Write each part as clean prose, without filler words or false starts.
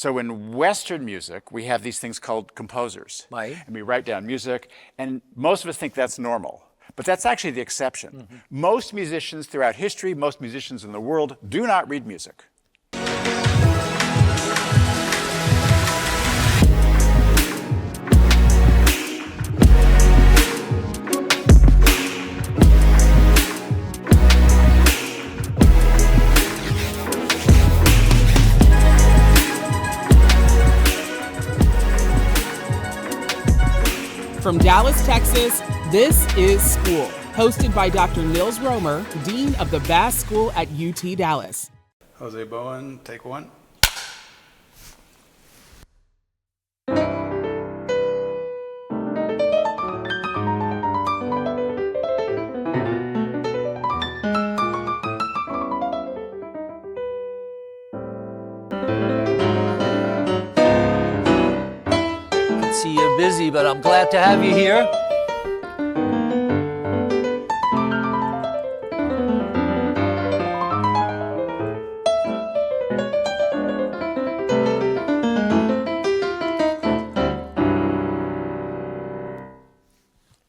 So in Western music, we have these things called composers. Right. And we write down music, and most of us think that's normal. But that's actually the exception. Most musicians throughout history, most musicians in the world do not read music. From Dallas, Texas, this is Spool, hosted by Dr. Nils Roemer, Dean of the Bass School at UT Dallas. Jose Bowen, take one. See, you're busy, but I'm glad to have you here.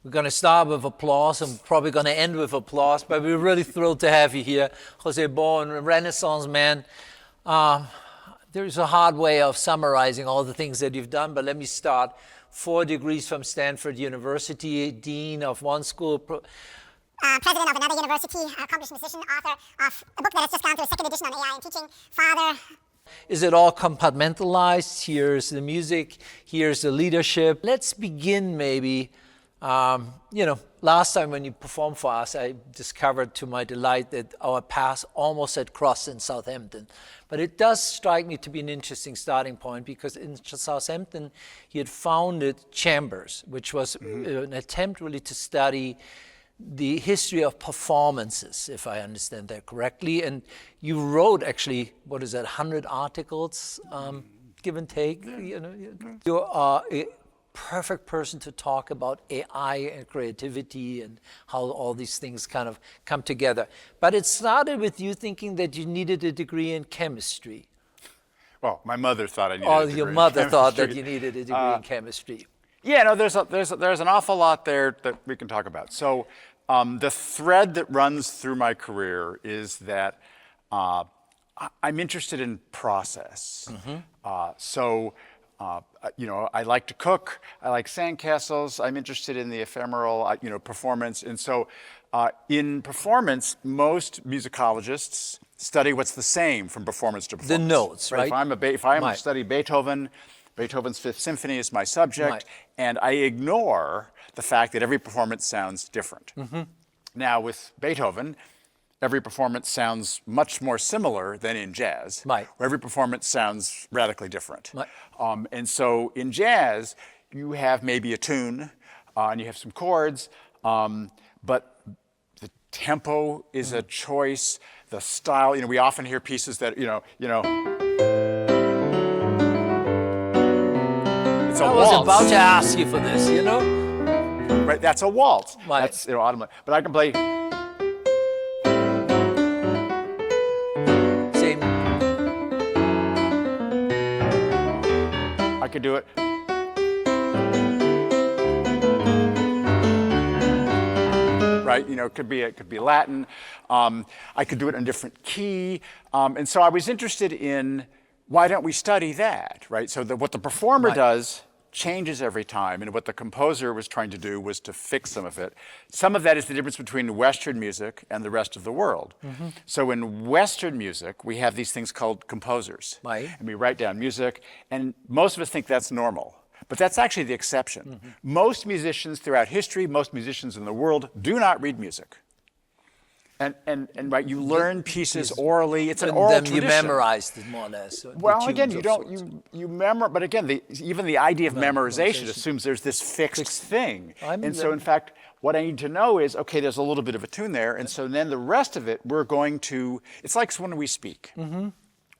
We're going to start with applause. I'm probably going to end with applause, but we're really thrilled to have you here. Jose Bowen, a Renaissance man. There's a hard way of summarizing all the things that you've done, but let me start. 4 degrees from Stanford University, dean of one school. President of another university, accomplished musician, author of a book that has just gone through a 2nd edition on AI and teaching, father. Is it all compartmentalized? Here's the music, here's the leadership. Let's begin maybe, last time when you performed for us, I discovered to my delight that our paths almost had crossed in Southampton. But it does strike me to be an interesting starting point because in Southampton, he had founded Chambers, which was an attempt really to study the history of performances, if I understand that correctly. And you wrote actually, 100 articles, give and take. You are a perfect person to talk about AI and creativity and how all these things kind of come together. But it started with you thinking that you needed a degree in chemistry. Well, my mother thought I needed a degree in chemistry. Or your mother thought that you needed a degree in chemistry. Yeah, no, there's an awful lot there that we can talk about. So the thread that runs through my career is that I'm interested in process. I like to cook. I like sandcastles. I'm interested in the ephemeral, performance. And so in performance, most musicologists study what's the same from performance to performance. The notes, right? If I'm study Beethoven's Fifth Symphony is my subject, and I ignore the fact that every performance sounds different. Now with Beethoven, every performance sounds much more similar than in jazz, where every performance sounds radically different. And so in jazz, you have maybe a tune, and you have some chords, but the tempo is a choice, the style, we often hear pieces that, it's a waltz. I was about to ask you for this, Right, that's a waltz. Right. That's, automatic. But I can play. I could do it. Right, it could be Latin. I could do it in a different key, and so I was interested in why don't we study that, right? So what the performer does changes every time, and what the composer was trying to do was to fix some of it. Some of that is the difference between Western music and the rest of the world. So in Western music, we have these things called composers, and we write down music, and most of us think that's normal. But that's actually the exception. Most musicians throughout history, most musicians in the world do not read music. And right, you learn pieces orally. It's an oral tradition. You memorized it more or less. Well, again, you memorize, but again, even the idea of memorization assumes there's this fixed thing. And so, in fact, what I need to know is, okay, there's a little bit of a tune there, and so then the rest of it, we're going to. It's like when we speak.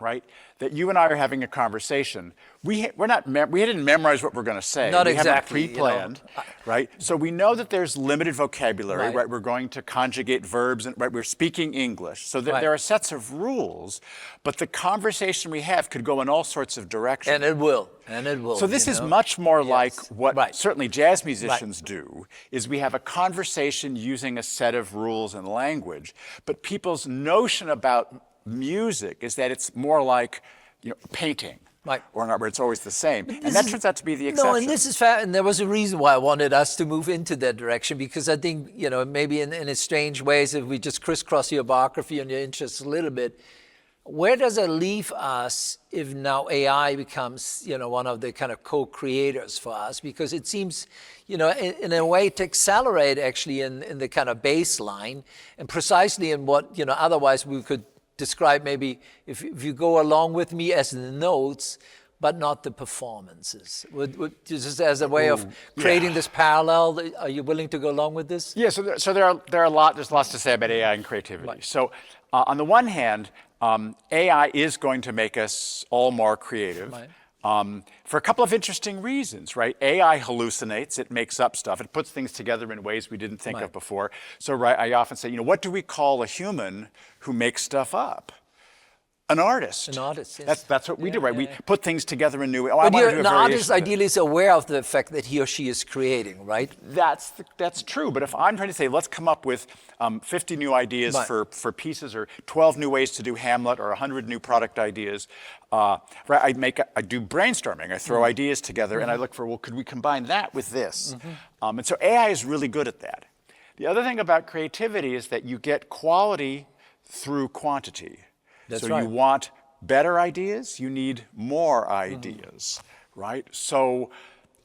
right? That you and I are having a conversation. We didn't memorize what we're going to say. Not we exactly, haven't pre-planned, right? So we know that there's limited vocabulary, right? We're going to conjugate verbs, and right, we're speaking English. So there are sets of rules, but the conversation we have could go in all sorts of directions. And it will. And it will. So this is much more like what certainly jazz musicians Right. do, is we have a conversation using a set of rules and language. But people's notion about music is that it's more like, painting. Right. Or not, where it's always the same. And that turns out to be the exception. No, and this is fair, and there was a reason why I wanted us to move into that direction, because I think, maybe in a strange ways, if we just crisscross your biography and your interests a little bit, where does it leave us if now AI becomes, one of the kind of co-creators for us? Because it seems, in a way to accelerate actually in the kind of baseline, and precisely in what, otherwise we could describe maybe if you go along with me as the notes, but not the performances. Just as a way of creating this parallel, are you willing to go along with this? Yeah, so there's lots to say about AI and creativity. Right. So on the one hand, AI is going to make us all more creative. Right. For a couple of interesting reasons, right? AI hallucinates, it makes up stuff, it puts things together in ways we didn't think of before. So I often say, what do we call a human who makes stuff up? An artist. An artist, yes. That's what we do, right? We put things together in new ways. But an artist ideally is aware of the fact that he or she is creating, right? That's true, but if I'm trying to say, let's come up with 50 new ideas for pieces, or 12 new ways to do Hamlet, or 100 new product ideas, I do brainstorming. I throw ideas together, and I look for, could we combine that with this? And so AI is really good at that. The other thing about creativity is that you get quality through quantity. That's so you want better ideas, you need more ideas, right? So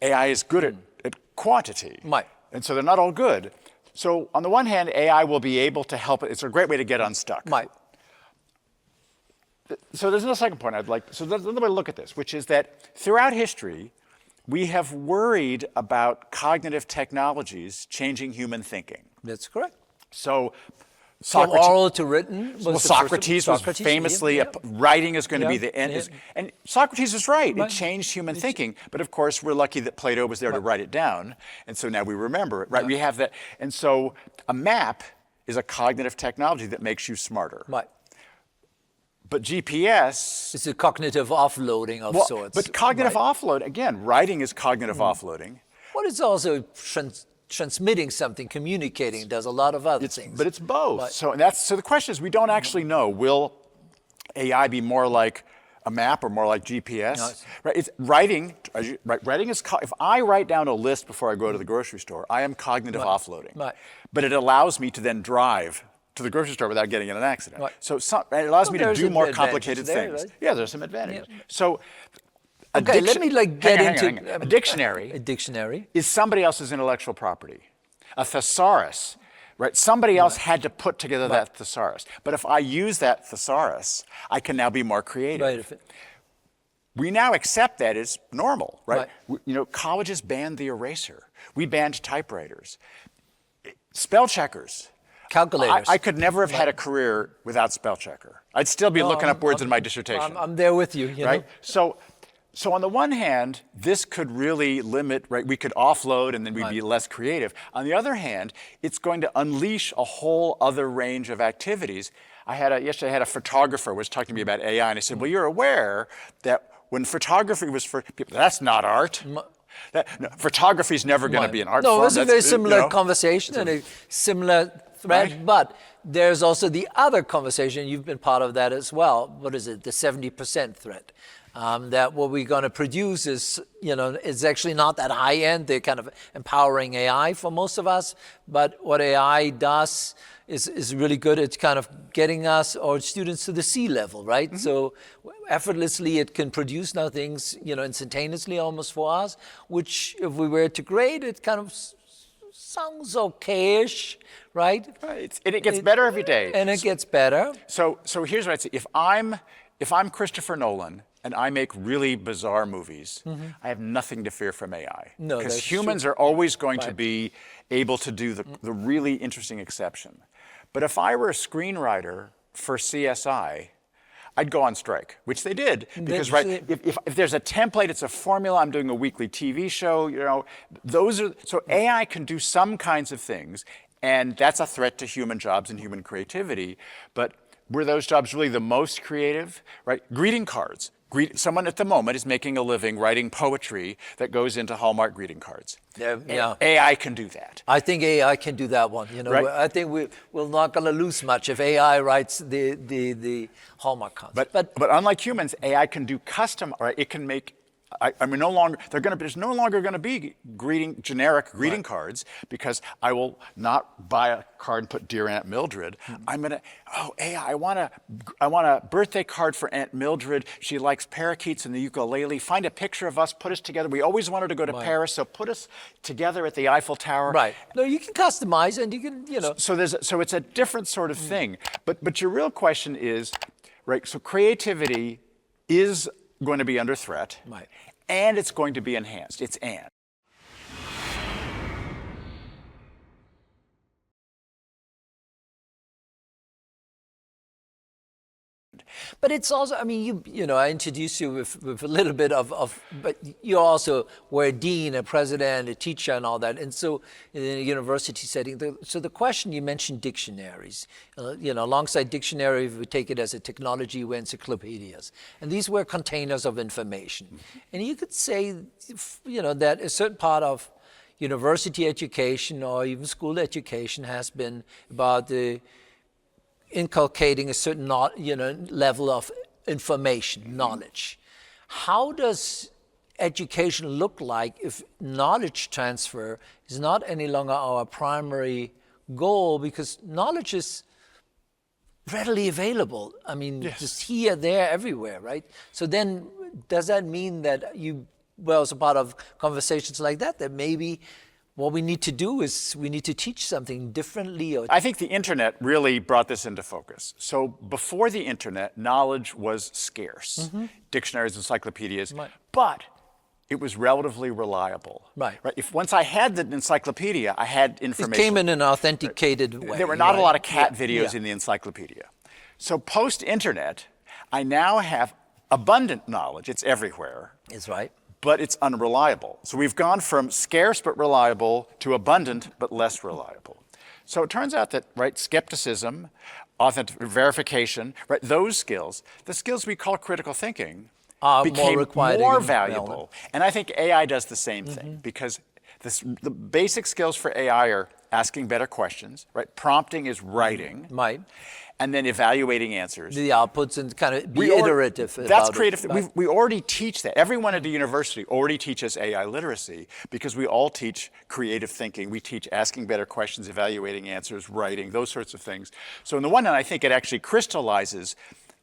AI is good at quantity. Right. And so they're not all good. So on the one hand, AI will be able to help. It's a great way to get unstuck. Right. So there's no second point so there's another way to look at this, which is that throughout history, we have worried about cognitive technologies changing human thinking. That's correct. So From oral to written. Socrates was famously, writing is going to be the end. And Socrates was right. It changed human thinking. But of course, we're lucky that Plato was there to write it down. And so now we remember it, right? We have that. And so a map is a cognitive technology that makes you smarter. Right. But GPS... It's a cognitive offloading of sorts. But cognitive offload, again, writing is cognitive offloading. Well, it's also transmitting something, communicating, does a lot of other things. But it's both. So the question is, we don't actually know. Will AI be more like a map or more like GPS? No, right? It's writing. Writing is. If I write down a list before I go to the grocery store, I am cognitive offloading. Right. But it allows me to then drive to the grocery store without getting in an accident. Right. So it allows me to do more complicated there, things. right? Yeah, there's some advantages. Yeah. So. Okay, let me get into a dictionary. A dictionary is somebody else's intellectual property. A thesaurus, right? Somebody else had to put together that thesaurus. But if I use that thesaurus, I can now be more creative. Right. We now accept that as normal, right? Colleges banned the eraser. We banned typewriters. Spell checkers. Calculators. I could never have had a career without spell checker. I'd still be looking up words in my dissertation. I'm there with you, right? So on the one hand, this could really limit, right? We could offload and then we'd be less creative. On the other hand, it's going to unleash a whole other range of activities. Yesterday I had a photographer was talking to me about AI, and I said, well, you're aware that when photography was for people, that's not art. Photography is never going to be an art form. No, it was a very similar conversation and a similar thread, but there's also the other conversation, you've been part of that as well. What is it, the 70% thread? That what we're going to produce is, it's actually not that high end. They're kind of empowering AI for most of us. But what AI does is really good at kind of getting us or students to the sea level, right? So effortlessly it can produce now things, instantaneously almost for us, which if we were to grade, it kind of sounds okay-ish, right? Right. And it gets better every day. And it gets better. So here's what I'd say. If I'm Christopher Nolan, and I make really bizarre movies, I have nothing to fear from AI. No, because humans are always going to be able to do the really interesting exception. But if I were a screenwriter for CSI, I'd go on strike, which they did. Because, That's right, if there's a template, it's a formula, I'm doing a weekly TV show, you know, so AI can do some kinds of things, and that's a threat to human jobs and human creativity. But were those jobs really the most creative, right? Greeting cards. Someone at the moment is making a living writing poetry that goes into Hallmark greeting cards. Yeah. AI can do that. I think AI can do that one. You know, Right. I think we're not going to lose much if AI writes the Hallmark cards. But unlike humans, AI can do custom, right? It can make. I mean, no longer there's no longer going to be generic greeting cards, because I will not buy a card and put "Dear Aunt Mildred." I'm gonna AI. I want a birthday card for Aunt Mildred. She likes parakeets and the ukulele. Find a picture of us. Put us together. We always wanted to go to Paris, so put us together at the Eiffel Tower. Right. No, you can customize, and you can, you know. So it's a different sort of thing. But your real question is, right? So creativity is going to be under threat, Right. and it's going to be enhanced. It's and. But it's also, I mean, you know, I introduced you with a little bit but you also were a dean, a president, a teacher, and all that. And so in a university setting, so the question, you mentioned dictionaries. You know, alongside dictionary, if we take it as a technology, were encyclopedias. And these were containers of information. And you could say, you know, that a certain part of university education or even school education has been about the inculcating a certain level of information, knowledge. How does education look like if knowledge transfer is not any longer our primary goal, because knowledge is readily available? I mean, just here, there, everywhere, right? So then does that mean that as a part of conversations like that maybe what we need to do is we need to teach something differently? I think the internet really brought this into focus. So before the internet, knowledge was scarce. Dictionaries, encyclopedias, but it was relatively reliable. Right. If once I had the encyclopedia, I had information. It came in an authenticated way. There were not a lot of cat videos in the encyclopedia. So post-internet, I now have abundant knowledge. It's everywhere. Is right. But it's unreliable. So we've gone from scarce but reliable to abundant but less reliable. So it turns out that, right, skepticism, verification, right, those skills, the skills we call critical thinking, became more valuable. And I think AI does the same thing, because the basic skills for AI are asking better questions, right? Prompting is writing. Right. And then evaluating answers. The outputs, and kind of be iterative. That's creative. We already teach that. Everyone at the university already teaches AI literacy, because we all teach creative thinking. We teach asking better questions, evaluating answers, writing, those sorts of things. So on the one hand, I think it actually crystallizes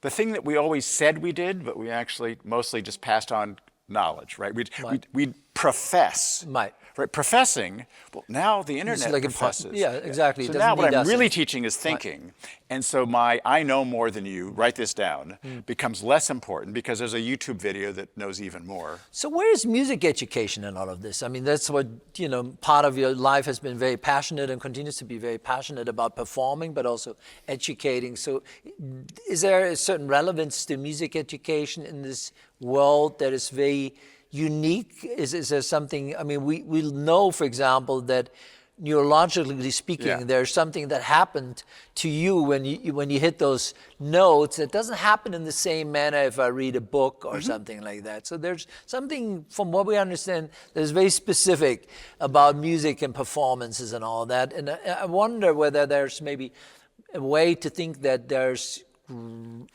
the thing that we always said we did, but we actually mostly just passed on knowledge, right? We'd profess. Right. Right, professing, well, now the internet like professes. Yeah, exactly. So now what I'm really teaching is thinking. And so my I know more than you, write this down, becomes less important, because there's a YouTube video that knows even more. So where is music education in all of this? I mean, that's what, you know, part of your life has been very passionate and continues to be very passionate about performing, but also educating. So is there a certain relevance to music education in this world that is very unique? Is there something, I mean, we know, for example, that neurologically speaking, there's something that happened to you when you hit those notes that doesn't happen in the same manner if I read a book or something like that. So there's something, from what we understand, that is very specific about music and performances and all that. And I wonder whether there's maybe a way to think that there's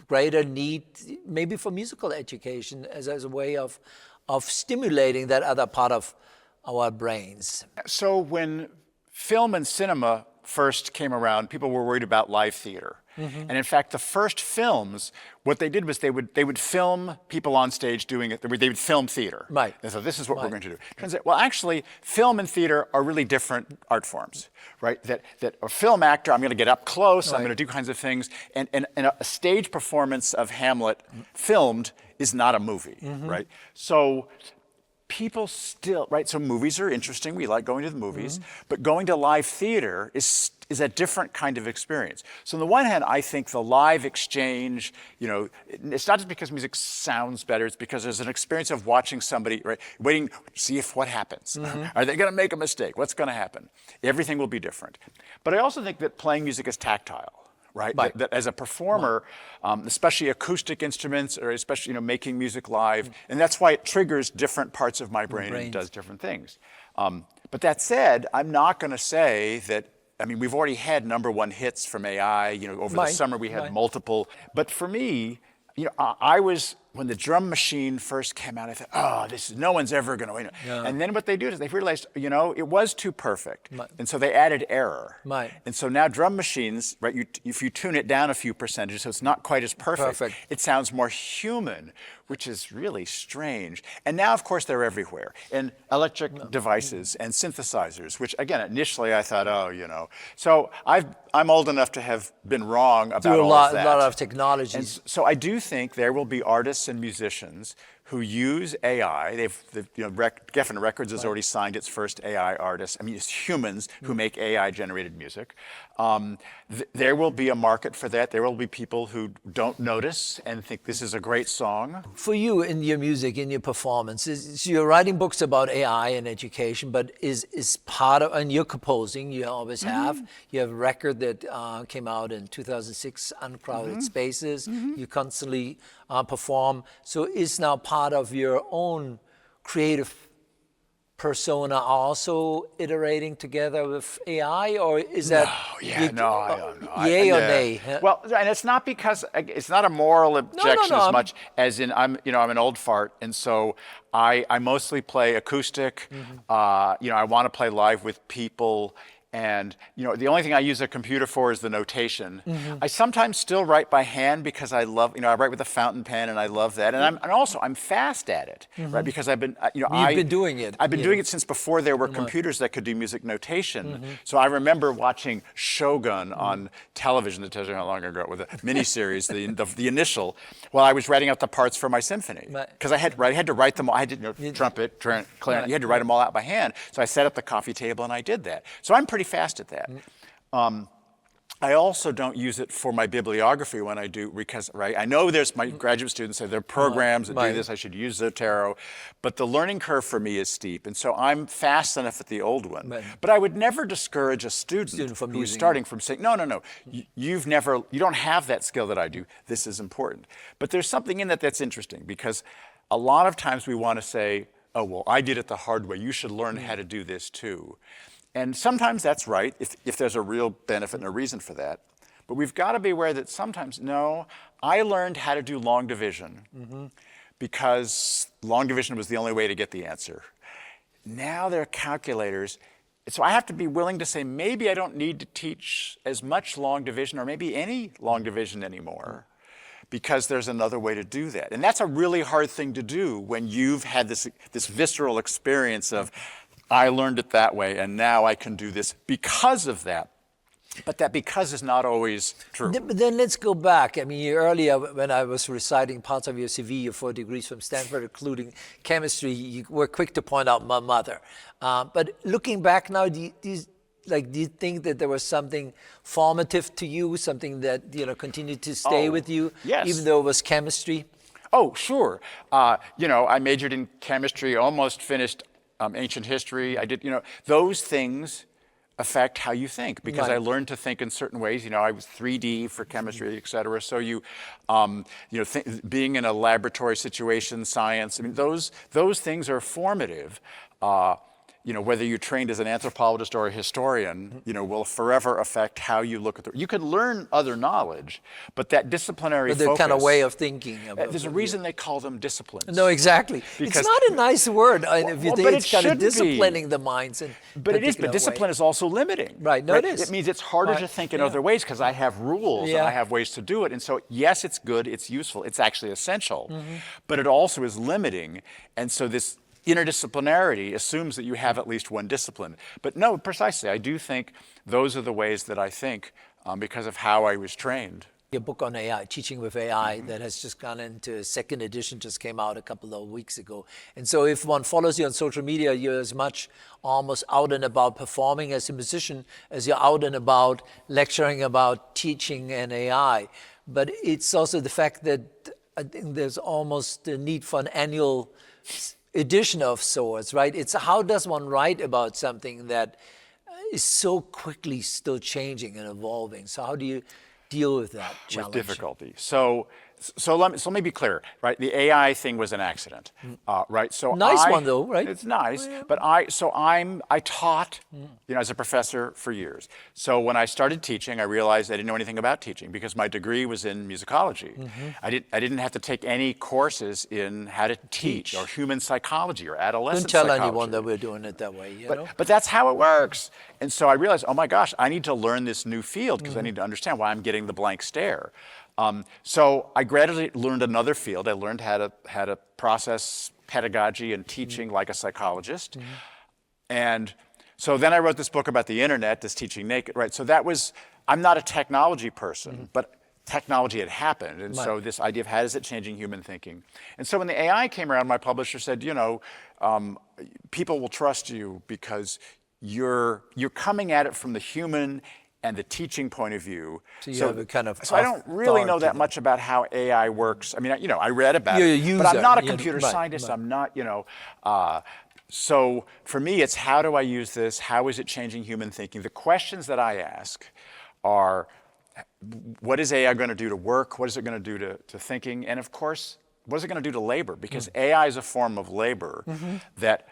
greater need maybe for musical education as a way of stimulating that other part of our brains. So when film and cinema first came around, people were worried about live theater. And in fact, the first films, what they did was they would film people on stage doing it. They would film theater. Right. And so this is what we're going to do. Turns out, well, actually, film and theater are really different art forms, right? That a film actor, I'm going to get up close, I'm going to do kinds of things, and a stage performance of Hamlet filmed is not a movie, right? So people still, right? So movies are interesting. We like going to the movies, but going to live theater is a different kind of experience. So on the one hand, I think the live exchange, it's not just because music sounds better, it's because there's an experience of watching somebody, right, waiting, see if what happens. Are they going to make a mistake? What's going to happen? Everything will be different. But I also think that playing music is tactile. Right? That as a performer, especially acoustic instruments, or especially making music live, and that's why it triggers different parts of my brain and does different things. But that said, I'm not going to say that. I mean, we've already had #1 hits from AI. Over the summer we had multiple. But for me, I was, when the drum machine first came out, I thought, oh, no one's ever going to win. And then what they do is they realized, it was too perfect. And so they added error. And so now drum machines, right, if you tune it down a few percentages, so it's not quite as perfect. It sounds more human, which is really strange. And now, of course, they're everywhere. And electric devices and synthesizers, which, again, initially I thought, So I'm old enough to have been wrong about all of that. A lot of technologies. And so I do think there will be artists and musicians who use AI. Geffen Records has already signed its first AI artist. I mean, it's humans who make AI-generated music. There will be a market for that. There will be people who don't notice and think this is a great song. For you, in your music, in your performances, you're writing books about AI and education, but is part of, and you're composing, you always have. You have a record that came out in 2006, Uncrowded Spaces. You constantly perform. So is now part of your own creative persona also iterating together with AI, or is that? I don't know. Yay or nay? Well, and it's not because it's not a moral objection as much as in I'm an old fart, and so I mostly play acoustic. I want to play live with people. And the only thing I use a computer for is the notation. I sometimes still write by hand because I love, I write with a fountain pen and I love that. And I'm fast at it, right? Because I've been, You've been doing it. I've been doing it since before there were computers that could do music notation. So I remember watching Shogun on television. That tells you how long ago, with a miniseries, the initial, while I was writing out the parts for my symphony. Because I had to write them all. I did trumpet, clarinet. You had to write them all out by hand. So I set up the coffee table and I did that. So I'm pretty fast at that. I also don't use it for my bibliography when I do, because I know there's my graduate students say there are programs that do this, I should use Zotero, but the learning curve for me is steep, and so I'm fast enough at the old one. But I would never discourage a student who's starting from saying, no, you don't have that skill that I do, this is important. But there's something in that that's interesting, because a lot of times we want to say, oh, well, I did it the hard way, you should learn how to do this too. And sometimes that's right, if there's a real benefit and a reason for that. But we've got to be aware that sometimes, no, I learned how to do long division because long division was the only way to get the answer. Now there are calculators. So I have to be willing to say, maybe I don't need to teach as much long division or maybe any long division anymore, because there's another way to do that. And that's a really hard thing to do when you've had this visceral experience of, I learned it that way, and now I can do this because of that. But that because is not always true. But then let's go back. I mean, earlier when I was reciting parts of your CV, your 4 degrees from Stanford, including chemistry, you were quick to point out my mother. But looking back now, do you think that there was something formative to you, something that continued to stay with you, even though it was chemistry? Oh, sure. I majored in chemistry, almost finished ancient history. I did, those things affect how you think, because I learned to think in certain ways. I was 3D for chemistry, et cetera. So being in a laboratory situation, science, I mean, those things are formative. Whether you're trained as an anthropologist or a historian, will forever affect how you look at you can learn other knowledge, but that disciplinary focus. But the kind of way of thinking. There's a reason they call them disciplines. No, exactly. It's not a nice word. If you think it's kind of disciplining the minds. But it is. But discipline is also limiting. Right. No, it is. It means it's harder to think in other ways because I have rules and I have ways to do it. And so, yes, it's good. It's useful. It's actually essential. But it also is limiting. And so this interdisciplinarity assumes that you have at least one discipline. But no, precisely, I do think those are the ways that I think because of how I was trained. Your book on AI, Teaching with AI, that has just gone into a second edition, just came out a couple of weeks ago. And so if one follows you on social media, you're as much almost out and about performing as a musician as you're out and about lecturing about teaching and AI. But it's also the fact that I think there's almost a need for an annual edition of sorts, right? It's how does one write about something that is so quickly still changing and evolving? So how do you deal with that challenge? With difficulty. So let me be clear, right? The AI thing was an accident, right? So Nice one though, right? It's nice, but I taught, as a professor for years. So when I started teaching, I realized I didn't know anything about teaching because my degree was in musicology. I didn't have to take any courses in how to teach or human psychology or adolescent Don't tell psychology. anyone that we're doing it that way, you know? But that's how it works. And so I realized, oh my gosh, I need to learn this new field because I need to understand why I'm getting the blank stare. So I gradually learned another field. I learned how to process pedagogy and teaching like a psychologist. And so then I wrote this book about the internet, this Teaching Naked, right? So I'm not a technology person, but technology had happened. And so this idea of how is it changing human thinking? And so when the AI came around, my publisher said, people will trust you because you're coming at it from the human and the teaching point of view. So you have a kind of So I don't really know that much about how AI works. I mean, I read about it, but I'm not a computer scientist. I'm not, So for me, it's how do I use this? How is it changing human thinking? The questions that I ask are, what is AI going to do to work? What is it going to do to thinking? And of course, what is it going to do to labor? Because AI is a form of labor that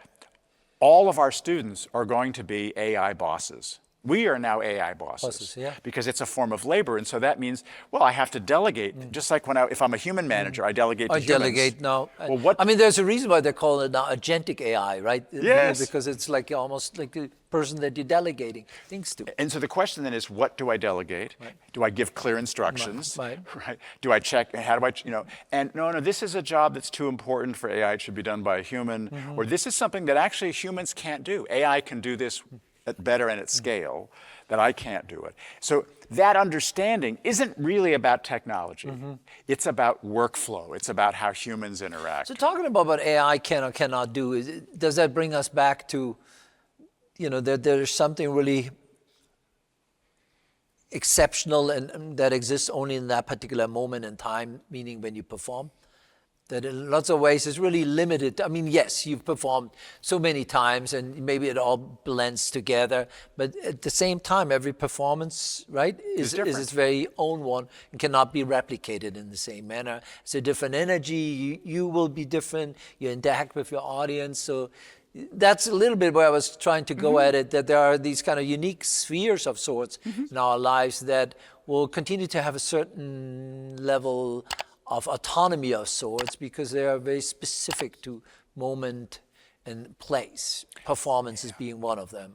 all of our students are going to be AI bosses. We are now AI bosses because it's a form of labor. And so that means, well, I have to delegate. Just like if I'm a human manager, I delegate to humans. I delegate now. Well, I mean, there's a reason why they call it now agentic AI, right? Yes. Because it's like almost like the person that you're delegating things to. And so the question then is, what do I delegate? Right. Do I give clear instructions? Right. Do I check? How do I, And no, this is a job that's too important for AI. It should be done by a human. Or this is something that actually humans can't do. AI can do this better and at scale that I can't do it. So that understanding isn't really about technology. It's about workflow. It's about how humans interact. So talking about what AI can or cannot do, does that bring us back to, that there's something really exceptional and that exists only in that particular moment in time, meaning when you perform? That in lots of ways is really limited. I mean, yes, you've performed so many times and maybe it all blends together, but at the same time, every performance, right, is its very own one and cannot be replicated in the same manner. It's a different energy, you will be different, you interact with your audience. So that's a little bit where I was trying to go at it, that there are these kind of unique spheres of sorts in our lives that will continue to have a certain level of autonomy of sorts because they are very specific to moment and place, performances being one of them.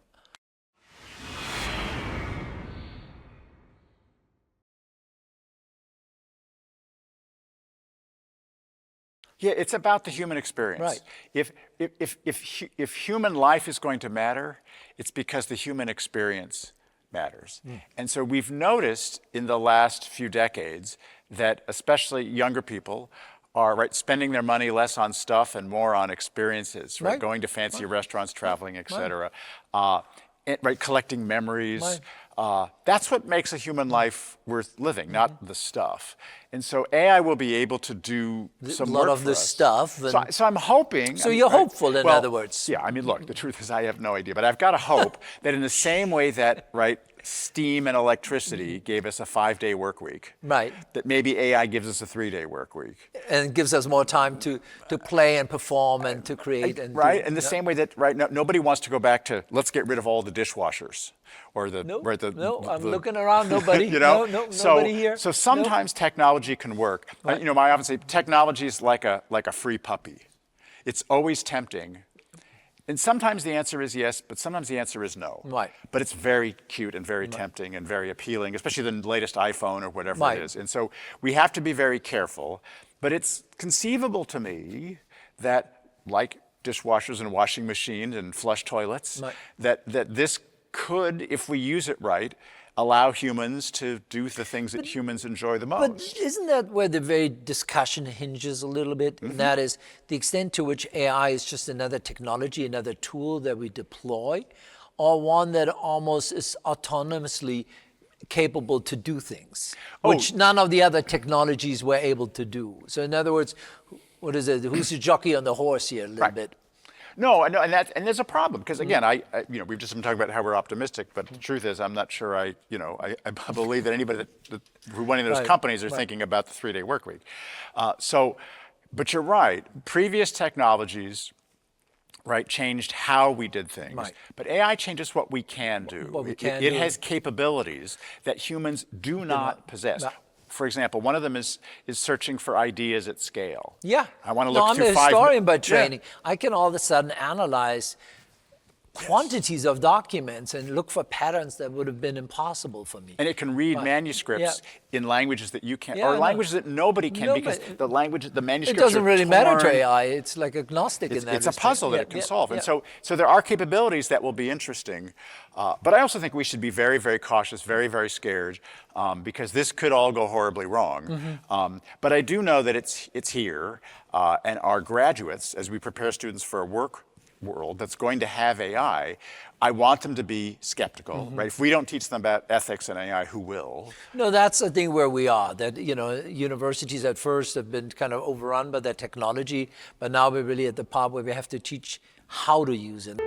Yeah, it's about the human experience. Right. If human life is going to matter, it's because the human experience matters. And so we've noticed in the last few decades that especially younger people are spending their money less on stuff and more on experiences, going to fancy restaurants, traveling, etc. Collecting memories. That's what makes a human life worth living, not the stuff. And so AI will be able to do some work for us. A lot of the stuff. So I'm hoping. So you're hopeful, in other words. Yeah, I mean, look, the truth is I have no idea, but I've got to hope that in the same way that, steam and electricity gave us a 5-day work week. Right. That maybe AI gives us a 3-day work week. And gives us more time to play and perform and to create. And in the same way that, nobody wants to go back to, let's get rid of all the dishwashers. Or I'm looking around, nobody. Nobody here. So sometimes technology can work. I often say technology is like a free puppy. It's always tempting. And sometimes the answer is yes, but sometimes the answer is no. Right. But it's very cute and very tempting and very appealing, especially the latest iPhone or whatever it is. And so we have to be very careful. But it's conceivable to me that, like dishwashers and washing machines and flush toilets, that this could, if we use it right, allow humans to do the things that humans enjoy the most. But isn't that where the very discussion hinges a little bit? And that is the extent to which AI is just another technology, another tool that we deploy, or one that almost is autonomously capable to do things, which none of the other technologies were able to do. So in other words, what is it? Who's the jockey on the horse here a little bit? No, and there's a problem because again, we've just been talking about how we're optimistic, but the truth is, I'm not sure I believe that anybody who running those companies are thinking about the 3-day work week. But you're right. Previous technologies, changed how we did things. Right. But AI changes what we can do. What we can it do. has capabilities that humans do not possess. For example, one of them is searching for ideas at scale. Yeah. I want to look I'm through a historian by Yeah. training. I can all of a sudden analyze quantities of documents and look for patterns that would have been impossible for me. And it can read manuscripts in languages that you can't, or languages that nobody can, because the It manuscripts doesn't are really matter to torn. AI. It's like agnostic in that It's a respect. puzzle that it can solve. And so there are capabilities that will be interesting. But I also think we should be very, very cautious, very, very scared, because this could all go horribly wrong. But I do know that it's here, and our graduates, as we prepare students for a work world that's going to have AI, I want them to be skeptical, right? If we don't teach them about ethics and AI, who will? No, that's the thing where we are. That universities at first have been kind of overrun by their technology, but now we're really at the part where we have to teach how to use it.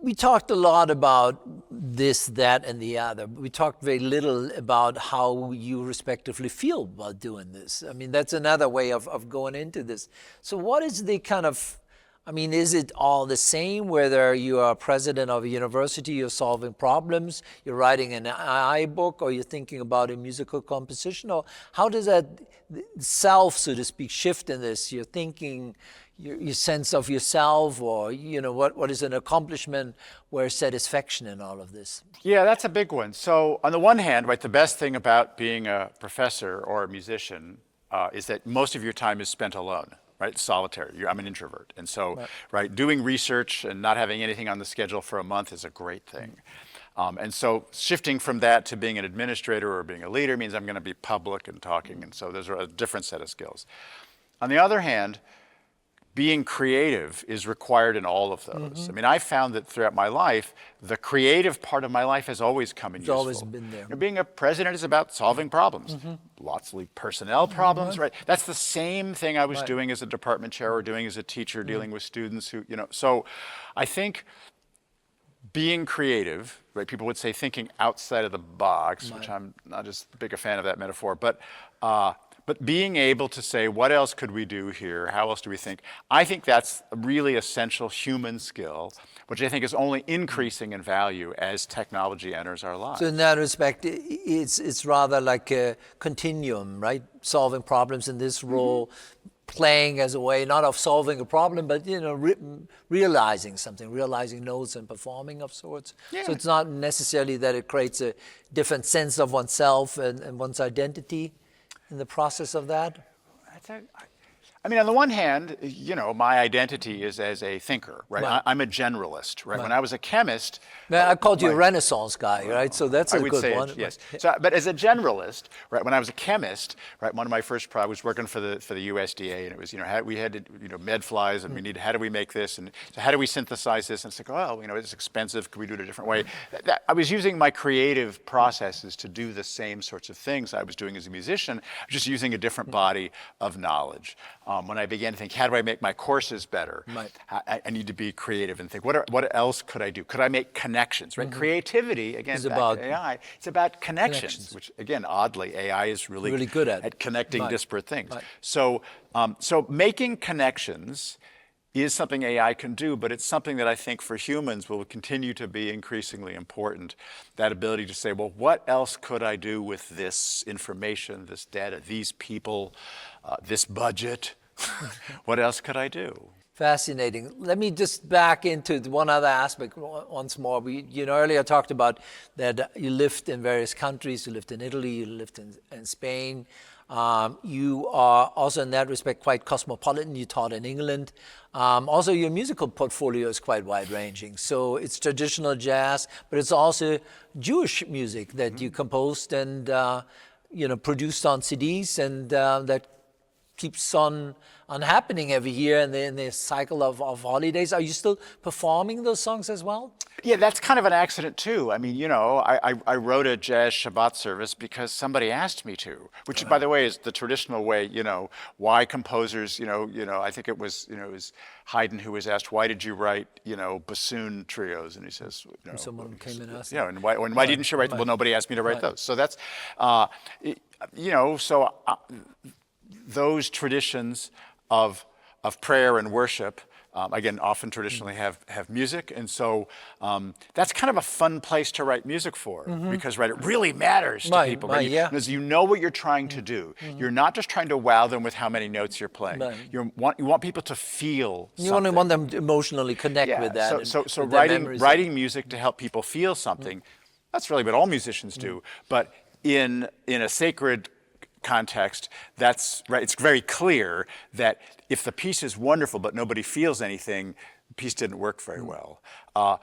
We talked a lot about this, that, and the other. We talked very little about how you respectively feel while doing this. I mean, that's another way of going into this. So what is the kind of, is it all the same whether you are president of a university, you're solving problems, you're writing an AI book, or you're thinking about a musical composition? Or how does that self, so to speak, shift in this? You're thinking, your sense of yourself, or what is an accomplishment, where's satisfaction in all of this? Yeah, that's a big one. So on the one hand, the best thing about being a professor or a musician is that most of your time is spent alone, right? Solitary. I'm an introvert. And so, doing research and not having anything on the schedule for a month is a great thing. And so shifting from that to being an administrator or being a leader means I'm going to be public and talking. And so there's a different set of skills. On the other hand, being creative is required in all of those. I found that throughout my life, the creative part of my life has always come in useful. It's always been there. Being a president is about solving problems. Lots of personnel problems, right? That's the same thing I was doing as a department chair or doing as a teacher, dealing with students who, So I think being creative, people would say thinking outside of the box, which I'm not just big a fan of that metaphor, but being able to say, what else could we do here? How else do we think? I think that's a really essential human skill, which I think is only increasing in value as technology enters our lives. So in that respect, it's rather like a continuum, right? Solving problems in this role, playing as a way, not of solving a problem, but realizing something, realizing notes and performing of sorts. Yeah. So it's not necessarily that it creates a different sense of oneself and one's identity in the process of that? On the one hand, my identity is as a thinker, right? I'm a generalist, right? When I was a chemist... I called you a Renaissance guy, right? So that's a good one. Yes. So, but as a generalist, right, when I was a chemist, right, one of my first I was working for the USDA, and it was, we had to, med flies, and we needed, how do we make this? And so how do we synthesize this? And it's like, it's expensive. Could we do it a different way? I was using my creative processes to do the same sorts of things I was doing as a musician, just using a different body of knowledge. When I began to think, how do I make my courses better? Right. I need to be creative and think, what else could I do? Could I make connections, right? Creativity, again, It's back about to AI, it's about connections, which, again, oddly, AI is really good at connecting disparate things. Right. So making connections is something AI can do, but it's something that I think for humans will continue to be increasingly important. That ability to say, well, what else could I do with this information, this data, these people, this budget? What else could I do? Fascinating. Let me just back into one other aspect once more. We, earlier talked about that you lived in various countries. You lived in Italy, you lived in Spain. You are also in that respect quite cosmopolitan. You taught in England. Also, your musical portfolio is quite wide-ranging. So it's traditional jazz, but it's also Jewish music that you composed and produced on CDs, and that keeps on happening every year in the cycle of holidays. Are you still performing those songs as well? Yeah, that's kind of an accident too. I mean, I wrote a jazz Shabbat service because somebody asked me to, which, by the way, is the traditional way. Why composers? I think it was Haydn who was asked, why did you write bassoon trios? And he says, someone came and asked. And why didn't you write them? Well, nobody asked me to write those. So that's, those traditions of prayer and worship, again, often traditionally have music, and so that's kind of a fun place to write music for, because it really matters to people. Because you know what you're trying to do. You're not just trying to wow them with how many notes you're playing. You want people to feel something. You want them to emotionally connect with that. So writing music to help people feel something, that's really what all musicians do. But in a sacred context, that's right. It's very clear that if the piece is wonderful but nobody feels anything, the piece didn't work very well.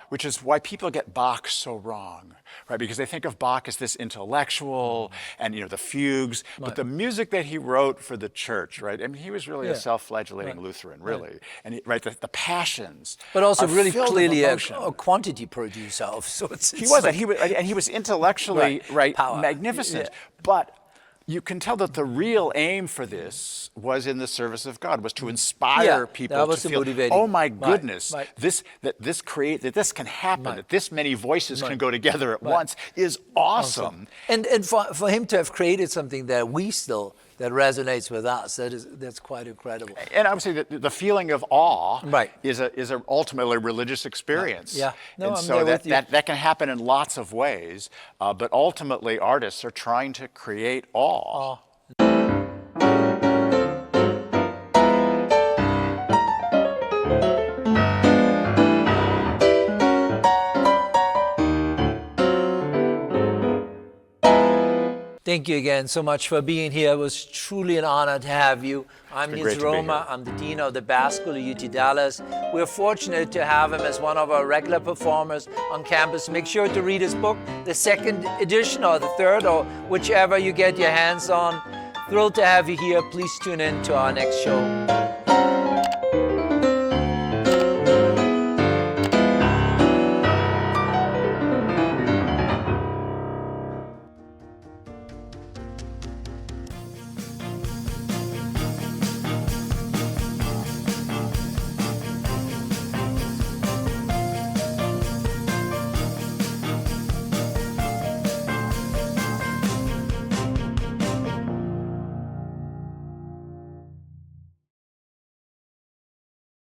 Which is why people get Bach so wrong, right? Because they think of Bach as this intellectual and the fugues, but the music that he wrote for the church, right? I mean, he was really a self-flagellating Lutheran, really, and the passions. But also really filled with clearly emotion. a quantity producer of sorts. He was, and he was intellectually magnificent, but you can tell that the real aim for this was in the service of God, was to inspire people to feel, oh my goodness, that this can happen, that this many voices can go together at once is awesome. And for him to have created something that that resonates with us, that's quite incredible. And I would say that the feeling of awe is a ultimately religious experience. Yeah, no, and I'm so there with you. that can happen in lots of ways, but ultimately artists are trying to create awe. Thank you again so much for being here. It was truly an honor to have you. I'm Nils Roemer. I'm the Dean of the Bass School at UT Dallas. We're fortunate to have him as one of our regular performers on campus. Make sure to read his book, the second edition or the third, or whichever you get your hands on. Thrilled to have you here. Please tune in to our next show.